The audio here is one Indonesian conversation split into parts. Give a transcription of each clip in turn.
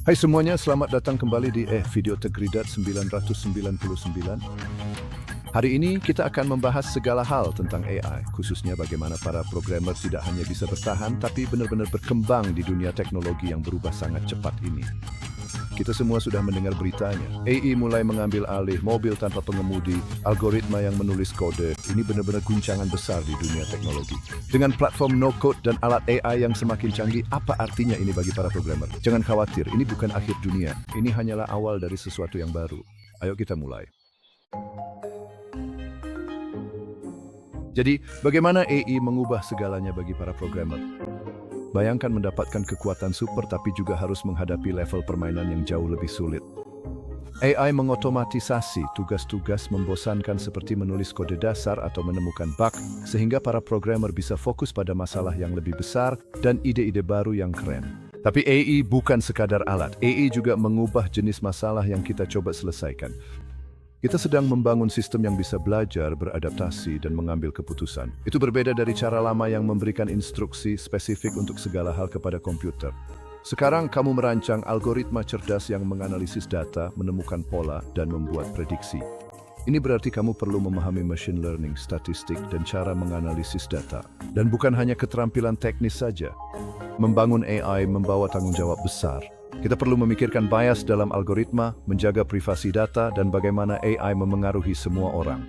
Hai semuanya, selamat datang kembali di Video Tegridat 999. Hari ini kita akan membahas segala hal tentang AI, khususnya bagaimana para programmer tidak hanya bisa bertahan, tapi benar-benar berkembang di dunia teknologi yang berubah sangat cepat ini. Kita semua sudah mendengar beritanya. AI mulai mengambil alih mobil tanpa pengemudi, algoritma yang menulis kode. Ini benar-benar guncangan besar di dunia teknologi. Dengan platform no-code dan alat AI yang semakin canggih, apa artinya ini bagi para programmer? Jangan khawatir, ini bukan akhir dunia. Ini hanyalah awal dari sesuatu yang baru. Ayo kita mulai. Jadi, bagaimana AI mengubah segalanya bagi para programmer? Bayangkan mendapatkan kekuatan super tapi juga harus menghadapi level permainan yang jauh lebih sulit. AI mengotomatisasi tugas-tugas membosankan seperti menulis kode dasar atau menemukan bug, sehingga para programmer bisa fokus pada masalah yang lebih besar dan ide-ide baru yang keren. Tapi AI bukan sekadar alat, AI juga mengubah jenis masalah yang kita coba selesaikan. Kita sedang membangun sistem yang bisa belajar, beradaptasi, dan mengambil keputusan. Itu berbeda dari cara lama yang memberikan instruksi spesifik untuk segala hal kepada komputer. Sekarang kamu merancang algoritma cerdas yang menganalisis data, menemukan pola, dan membuat prediksi. Ini berarti kamu perlu memahami machine learning, statistik, dan cara menganalisis data. Dan bukan hanya keterampilan teknis saja. Membangun AI membawa tanggung jawab besar. Kita perlu memikirkan bias dalam algoritma, menjaga privasi data, dan bagaimana AI memengaruhi semua orang.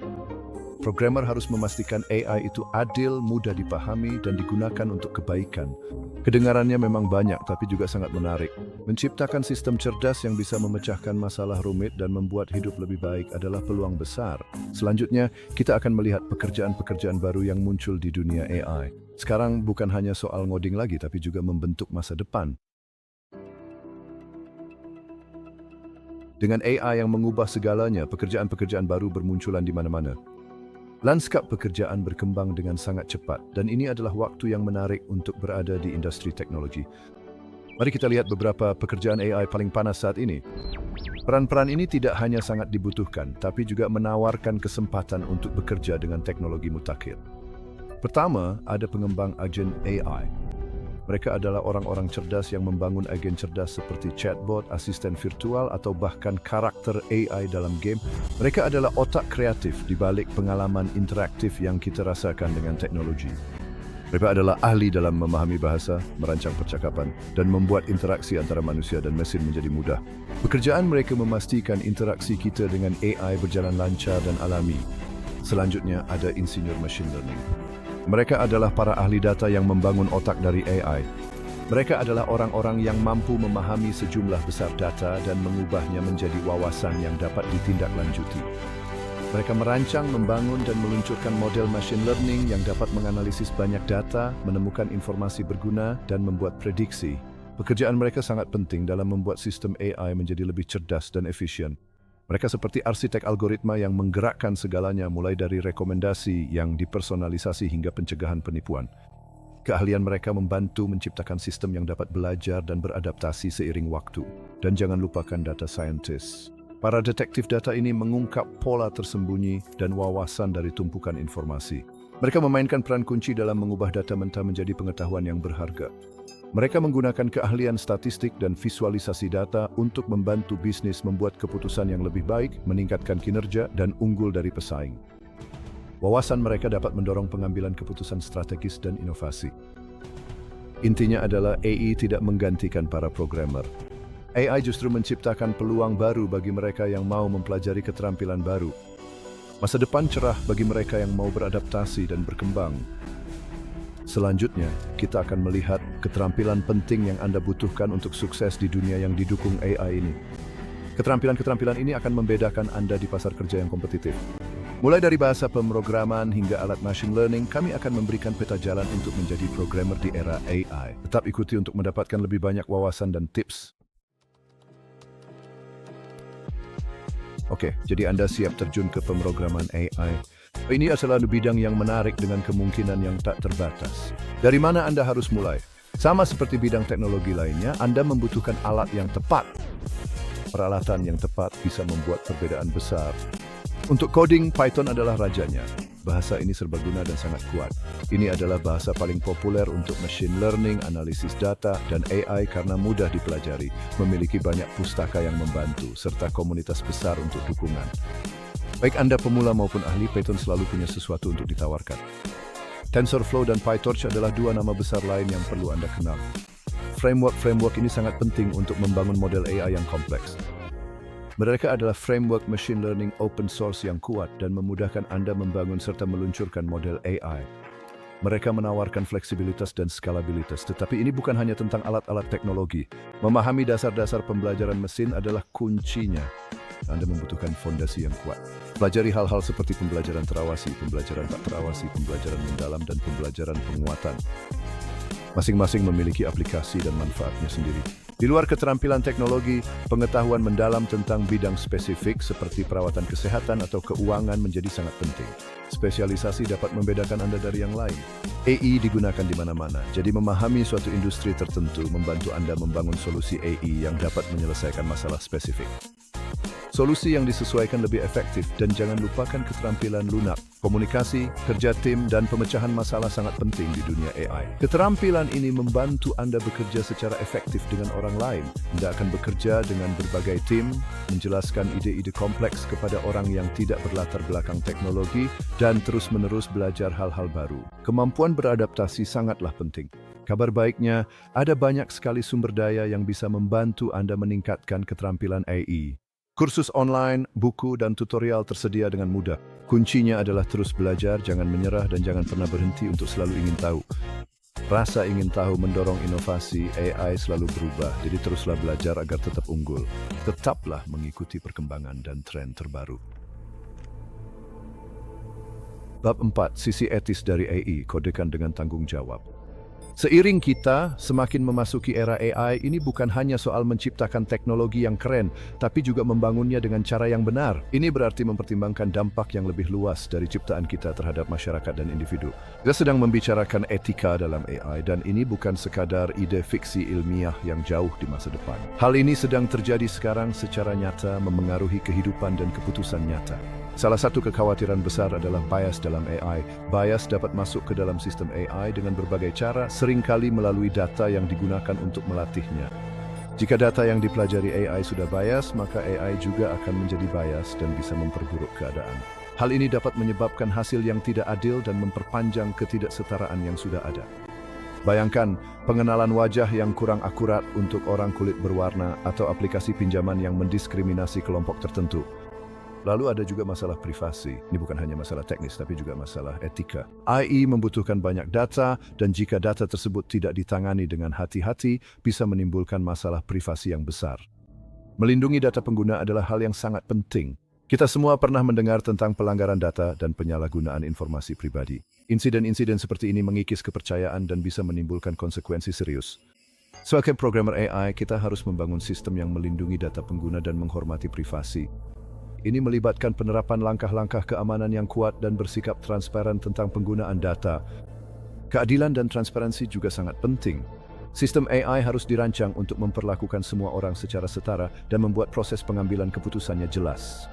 Programmer harus memastikan AI itu adil, mudah dipahami, dan digunakan untuk kebaikan. Kedengarannya memang banyak, tapi juga sangat menarik. Menciptakan sistem cerdas yang bisa memecahkan masalah rumit dan membuat hidup lebih baik adalah peluang besar. Selanjutnya, kita akan melihat pekerjaan-pekerjaan baru yang muncul di dunia AI. Sekarang bukan hanya soal ngoding lagi, tapi juga membentuk masa depan. Dengan AI yang mengubah segalanya, pekerjaan-pekerjaan baru bermunculan di mana-mana. Lanskap pekerjaan berkembang dengan sangat cepat, dan ini adalah waktu yang menarik untuk berada di industri teknologi. Mari kita lihat beberapa pekerjaan AI paling panas saat ini. Peran-peran ini tidak hanya sangat dibutuhkan, tapi juga menawarkan kesempatan untuk bekerja dengan teknologi mutakhir. Pertama, ada pengembang agen AI. Mereka adalah orang-orang cerdas yang membangun agen cerdas seperti chatbot, asisten virtual, atau bahkan karakter AI dalam game. Mereka adalah otak kreatif di balik pengalaman interaktif yang kita rasakan dengan teknologi. Mereka adalah ahli dalam memahami bahasa, merancang percakapan, dan membuat interaksi antara manusia dan mesin menjadi mudah. Pekerjaan mereka memastikan interaksi kita dengan AI berjalan lancar dan alami. Selanjutnya ada insinyur machine learning. Mereka adalah para ahli data yang membangun otak dari AI. Mereka adalah orang-orang yang mampu memahami sejumlah besar data dan mengubahnya menjadi wawasan yang dapat ditindaklanjuti. Mereka merancang, membangun, dan meluncurkan model machine learning yang dapat menganalisis banyak data, menemukan informasi berguna, dan membuat prediksi. Pekerjaan mereka sangat penting dalam membuat sistem AI menjadi lebih cerdas dan efisien. Mereka seperti arsitek algoritma yang menggerakkan segalanya, mulai dari rekomendasi yang dipersonalisasi hingga pencegahan penipuan. Keahlian mereka membantu menciptakan sistem yang dapat belajar dan beradaptasi seiring waktu. Dan jangan lupakan data scientist. Para detektif data ini mengungkap pola tersembunyi dan wawasan dari tumpukan informasi. Mereka memainkan peran kunci dalam mengubah data mentah menjadi pengetahuan yang berharga. Mereka menggunakan keahlian statistik dan visualisasi data untuk membantu bisnis membuat keputusan yang lebih baik, meningkatkan kinerja, dan unggul dari pesaing. Wawasan mereka dapat mendorong pengambilan keputusan strategis dan inovasi. Intinya adalah AI tidak menggantikan para programmer. AI justru menciptakan peluang baru bagi mereka yang mau mempelajari keterampilan baru. Masa depan cerah bagi mereka yang mau beradaptasi dan berkembang. Selanjutnya, kita akan melihat keterampilan penting yang Anda butuhkan untuk sukses di dunia yang didukung AI ini. Keterampilan-keterampilan ini akan membedakan Anda di pasar kerja yang kompetitif. Mulai dari bahasa pemrograman hingga alat machine learning, kami akan memberikan peta jalan untuk menjadi programmer di era AI. Tetap ikuti untuk mendapatkan lebih banyak wawasan dan tips. Oke, jadi Anda siap terjun ke pemrograman AI. Ini adalah bidang yang menarik dengan kemungkinan yang tak terbatas. Dari mana Anda harus mulai? Sama seperti bidang teknologi lainnya, Anda membutuhkan alat yang tepat. Peralatan yang tepat bisa membuat perbedaan besar. Untuk coding, Python adalah rajanya. bahasa ini serbaguna dan sangat kuat. Ini adalah bahasa paling populer untuk machine learning, analisis data, dan AI karena mudah dipelajari, memiliki banyak pustaka yang membantu, serta komunitas besar untuk dukungan. Baik Anda pemula maupun ahli, Python selalu punya sesuatu untuk ditawarkan. TensorFlow dan PyTorch adalah dua nama besar lain yang perlu Anda kenal. Framework ini sangat penting untuk membangun model AI yang kompleks. Mereka adalah framework machine learning open source yang kuat dan memudahkan Anda membangun serta meluncurkan model AI. Mereka menawarkan fleksibilitas dan skalabilitas, tetapi ini bukan hanya tentang alat-alat teknologi. Memahami dasar-dasar pembelajaran mesin adalah kuncinya. Anda membutuhkan fondasi yang kuat. Pelajari hal-hal seperti pembelajaran terawasi, pembelajaran tak terawasi, pembelajaran mendalam, dan pembelajaran penguatan. Masing-masing memiliki aplikasi dan manfaatnya sendiri. Di luar keterampilan teknologi, pengetahuan mendalam tentang bidang spesifik seperti perawatan kesehatan atau keuangan menjadi sangat penting. Spesialisasi dapat membedakan Anda dari yang lain. AI digunakan di mana-mana, jadi memahami suatu industri tertentu membantu Anda membangun solusi AI yang dapat menyelesaikan masalah spesifik. Solusi yang disesuaikan lebih efektif dan jangan lupakan keterampilan lunak. Komunikasi, kerja tim, dan pemecahan masalah sangat penting di dunia AI. Keterampilan ini membantu Anda bekerja secara efektif dengan orang lain. Anda akan bekerja dengan berbagai tim, menjelaskan ide-ide kompleks kepada orang yang tidak berlatar belakang teknologi, dan terus-menerus belajar hal-hal baru. Kemampuan beradaptasi sangatlah penting. Kabar baiknya, ada banyak sekali sumber daya yang bisa membantu Anda meningkatkan keterampilan AI. Kursus online, buku, dan tutorial tersedia dengan mudah. Kuncinya adalah terus belajar, jangan menyerah, dan jangan pernah berhenti untuk selalu ingin tahu. Rasa ingin tahu mendorong inovasi, AI selalu berubah, jadi teruslah belajar agar tetap unggul. Tetaplah mengikuti perkembangan dan tren terbaru. Bab 4. Sisi etis dari AI, kodekan dengan tanggung jawab. Seiring kita semakin memasuki era AI, ini bukan hanya soal menciptakan teknologi yang keren, tapi juga membangunnya dengan cara yang benar. Ini berarti mempertimbangkan dampak yang lebih luas dari ciptaan kita terhadap masyarakat dan individu. Kita sedang membicarakan etika dalam AI, dan ini bukan sekadar ide fiksi ilmiah yang jauh di masa depan. Hal ini sedang terjadi sekarang secara nyata, memengaruhi kehidupan dan keputusan nyata. Salah satu kekhawatiran besar adalah bias dalam AI. Bias dapat masuk ke dalam sistem AI dengan berbagai cara, seringkali melalui data yang digunakan untuk melatihnya. Jika data yang dipelajari AI sudah bias, maka AI juga akan menjadi bias dan bisa memperburuk keadaan. Hal ini dapat menyebabkan hasil yang tidak adil dan memperpanjang ketidaksetaraan yang sudah ada. Bayangkan, pengenalan wajah yang kurang akurat untuk orang kulit berwarna atau aplikasi pinjaman yang mendiskriminasi kelompok tertentu. Lalu ada juga masalah privasi. Ini bukan hanya masalah teknis, tapi juga masalah etika. AI membutuhkan banyak data, dan jika data tersebut tidak ditangani dengan hati-hati, bisa menimbulkan masalah privasi yang besar. Melindungi data pengguna adalah hal yang sangat penting. Kita semua pernah mendengar tentang pelanggaran data dan penyalahgunaan informasi pribadi. Insiden-insiden seperti ini mengikis kepercayaan dan bisa menimbulkan konsekuensi serius. Sebagai programmer AI, kita harus membangun sistem yang melindungi data pengguna dan menghormati privasi. Ini melibatkan penerapan langkah-langkah keamanan yang kuat dan bersikap transparan tentang penggunaan data. Keadilan dan transparansi juga sangat penting. Sistem AI harus dirancang untuk memperlakukan semua orang secara setara dan membuat proses pengambilan keputusannya jelas.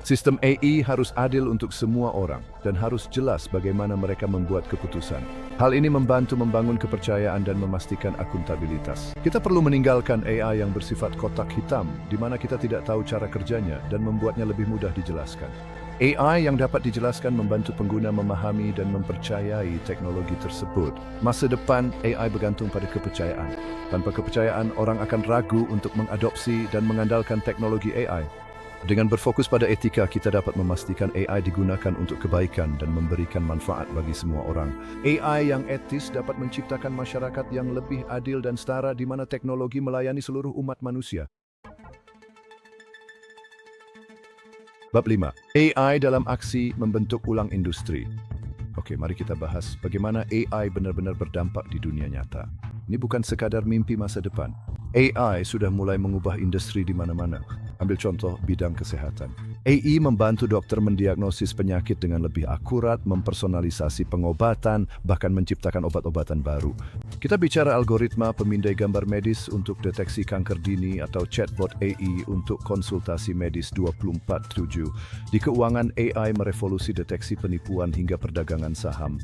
Sistem AI harus adil untuk semua orang dan harus jelas bagaimana mereka membuat keputusan. Hal ini membantu membangun kepercayaan dan memastikan akuntabilitas. Kita perlu meninggalkan AI yang bersifat kotak hitam, di mana kita tidak tahu cara kerjanya dan membuatnya lebih mudah dijelaskan. AI yang dapat dijelaskan membantu pengguna memahami dan mempercayai teknologi tersebut. Masa depan AI bergantung pada kepercayaan. Tanpa kepercayaan, orang akan ragu untuk mengadopsi dan mengandalkan teknologi AI. Dengan berfokus pada etika, kita dapat memastikan AI digunakan untuk kebaikan dan memberikan manfaat bagi semua orang. AI yang etis dapat menciptakan masyarakat yang lebih adil dan setara di mana teknologi melayani seluruh umat manusia. Bab 5. AI dalam aksi membentuk ulang industri. Oke, mari kita bahas bagaimana AI benar-benar berdampak di dunia nyata. Ini bukan sekadar mimpi masa depan. AI sudah mulai mengubah industri di mana-mana. Ambil contoh bidang kesehatan. AI membantu dokter mendiagnosis penyakit dengan lebih akurat, mempersonalisasi pengobatan, bahkan menciptakan obat-obatan baru. Kita bicara algoritma pemindai gambar medis untuk deteksi kanker dini atau chatbot AI untuk konsultasi medis 24/7. Di keuangan, AI merevolusi deteksi penipuan hingga perdagangan saham.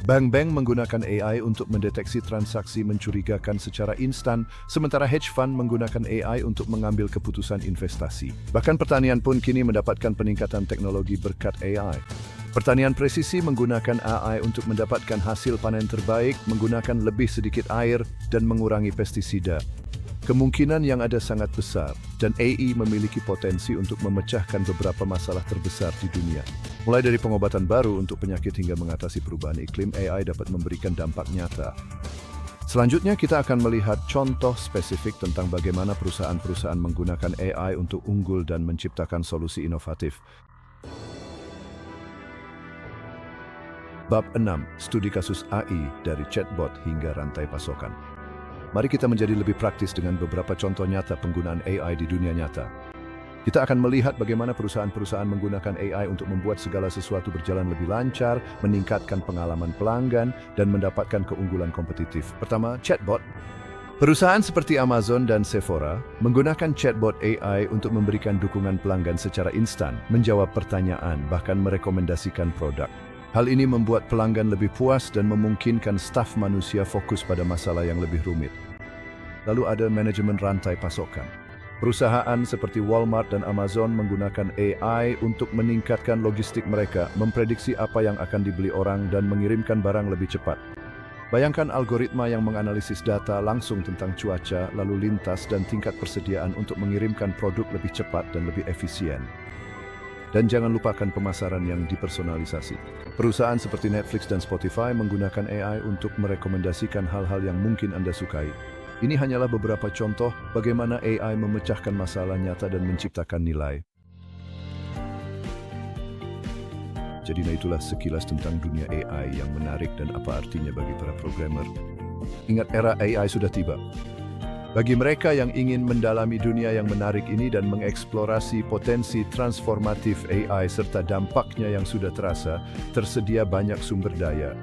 Bank-bank menggunakan AI untuk mendeteksi transaksi mencurigakan secara instan, sementara hedge fund menggunakan AI untuk mengambil keputusan investasi. Bahkan pertanian pun kini mendapatkan peningkatan teknologi berkat AI. Pertanian presisi menggunakan AI untuk mendapatkan hasil panen terbaik, menggunakan lebih sedikit air, dan mengurangi pestisida. Kemungkinan yang ada sangat besar, dan AI memiliki potensi untuk memecahkan beberapa masalah terbesar di dunia. Mulai dari pengobatan baru untuk penyakit hingga mengatasi perubahan iklim, AI dapat memberikan dampak nyata. Selanjutnya kita akan melihat contoh spesifik tentang bagaimana perusahaan-perusahaan menggunakan AI untuk unggul dan menciptakan solusi inovatif. Bab 6. Studi kasus AI dari chatbot hingga rantai pasokan. Mari kita menjadi lebih praktis dengan beberapa contoh nyata penggunaan AI di dunia nyata. Kita akan melihat bagaimana perusahaan-perusahaan menggunakan AI untuk membuat segala sesuatu berjalan lebih lancar, meningkatkan pengalaman pelanggan, dan mendapatkan keunggulan kompetitif. Pertama, chatbot. Perusahaan seperti Amazon dan Sephora menggunakan chatbot AI untuk memberikan dukungan pelanggan secara instan, menjawab pertanyaan, bahkan merekomendasikan produk. Hal ini membuat pelanggan lebih puas dan memungkinkan staf manusia fokus pada masalah yang lebih rumit. Lalu ada manajemen rantai pasokan. Perusahaan seperti Walmart dan Amazon menggunakan AI untuk meningkatkan logistik mereka, memprediksi apa yang akan dibeli orang dan mengirimkan barang lebih cepat. Bayangkan algoritma yang menganalisis data langsung tentang cuaca, lalu lintas dan tingkat persediaan untuk mengirimkan produk lebih cepat dan lebih efisien. Dan jangan lupakan pemasaran yang dipersonalisasi. Perusahaan seperti Netflix dan Spotify menggunakan AI untuk merekomendasikan hal-hal yang mungkin Anda sukai. Ini hanyalah beberapa contoh bagaimana AI memecahkan masalah nyata dan menciptakan nilai. Jadi itulah sekilas tentang dunia AI yang menarik dan apa artinya bagi para programmer. Ingat, era AI sudah tiba. Bagi mereka yang ingin mendalami dunia yang menarik ini dan mengeksplorasi potensi transformatif AI serta dampaknya yang sudah terasa, tersedia banyak sumber daya.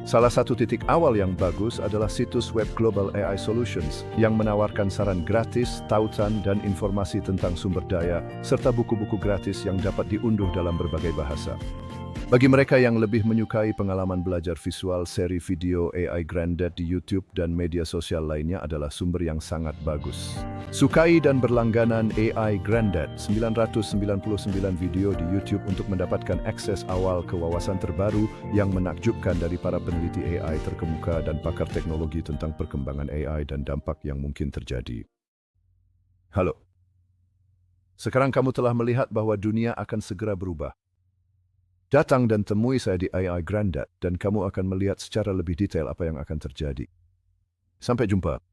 Salah satu titik awal yang bagus adalah situs web Global AI Solutions yang menawarkan saran gratis, tautan, dan informasi tentang sumber daya, serta buku-buku gratis yang dapat diunduh dalam berbagai bahasa. Bagi mereka yang lebih menyukai pengalaman belajar visual, seri video AI Granddad di YouTube dan media sosial lainnya adalah sumber yang sangat bagus. Sukai dan berlangganan AI Granddad, 999 video di YouTube untuk mendapatkan akses awal ke wawasan terbaru yang menakjubkan dari para peneliti AI terkemuka dan pakar teknologi tentang perkembangan AI dan dampak yang mungkin terjadi. Halo. Sekarang kamu telah melihat bahwa dunia akan segera berubah. Datang dan temui saya di AI Granddad dan kamu akan melihat secara lebih detail apa yang akan terjadi. Sampai jumpa.